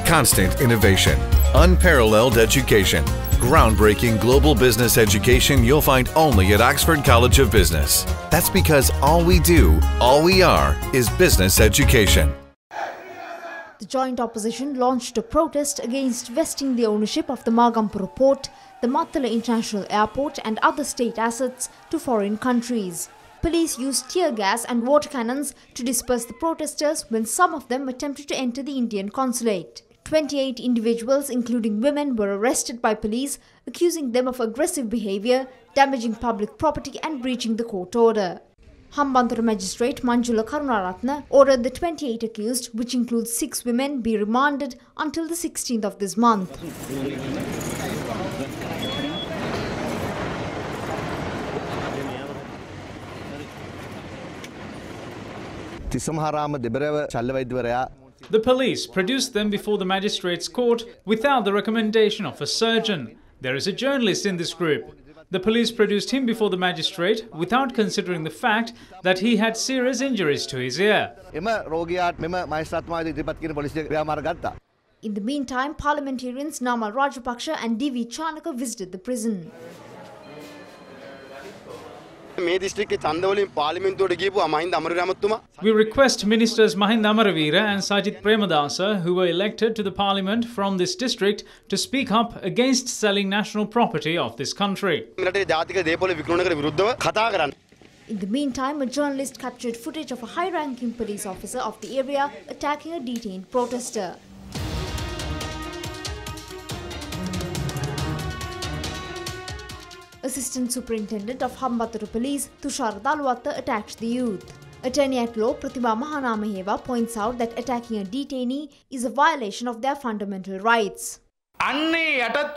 constant innovation, unparalleled education, groundbreaking global business education you'll find only at Oxford College of Business. That's because all we do, all we are, is business education. The joint opposition launched a protest against vesting the ownership of the Hambantota port, the Mattala International Airport and other state assets to foreign countries. Police used tear gas and water cannons to disperse the protesters when some of them attempted to enter the Indian consulate. 28 individuals, including women, were arrested by police, accusing them of aggressive behavior, damaging public property and breaching the court order. Hambantota Magistrate Manjula Karunaratne ordered the 28 accused, which includes 6 women, be remanded until the 16th of this month. The police produced them before the magistrate's court without the recommendation of a surgeon. There is a journalist in this group. The police produced him before the magistrate without considering the fact that he had serious injuries to his ear. In the meantime, parliamentarians Namal Rajapaksa and D.V. Chanaka visited the prison. We request Ministers Mahinda Amaravira and Sajith Premadasa, who were elected to the parliament from this district, to speak up against selling national property of this country. In the meantime, a journalist captured footage of a high-ranking police officer of the area attacking a detained protester. Assistant Superintendent of Hambantota Police Tushar Dalwatta attacked the youth. Attorney at Law Pratibha Mahanamaheva points out that attacking a detainee is a violation of their fundamental rights. The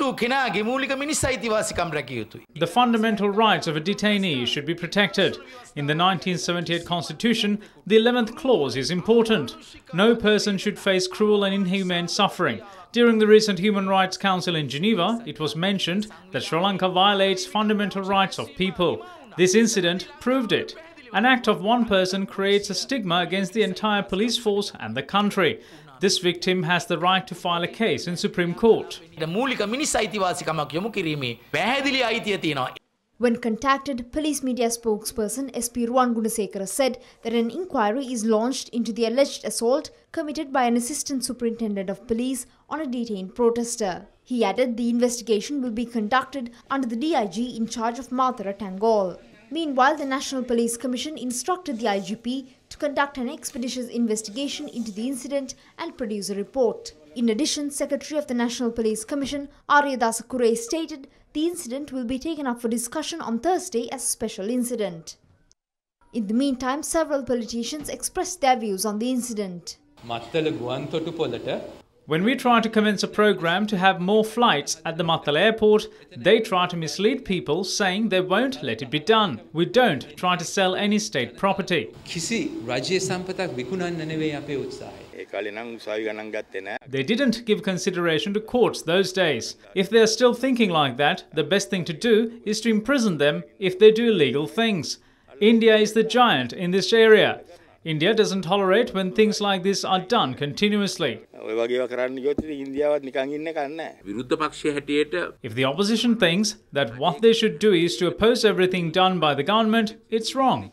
fundamental rights of a detainee should be protected. In the 1978 Constitution, the 11th clause is important. No person should face cruel and inhumane suffering. During the recent Human Rights Council in Geneva, it was mentioned that Sri Lanka violates fundamental rights of people. This incident proved it. An act of one person creates a stigma against the entire police force and the country. This victim has the right to file a case in Supreme Court. When contacted, police media spokesperson SP Ruwan Gunasekara said that an inquiry is launched into the alleged assault committed by an assistant superintendent of police on a detained protester. He added the investigation will be conducted under the DIG in charge of Mathura Tangol. Meanwhile, the National Police Commission instructed the IGP to conduct an expeditious investigation into the incident and produce a report. In addition, Secretary of the National Police Commission Aryadasa Kure stated the incident will be taken up for discussion on Thursday as a special incident. In the meantime, several politicians expressed their views on the incident. When we try to commence a program to have more flights at the Mattala airport, they try to mislead people saying they won't let it be done. We don't try to sell any state property. They didn't give consideration to courts those days. If they are still thinking like that, the best thing to do is to imprison them if they do illegal things. India is the giant in this area. India doesn't tolerate when things like this are done continuously. If the opposition thinks that what they should do is to oppose everything done by the government, it's wrong.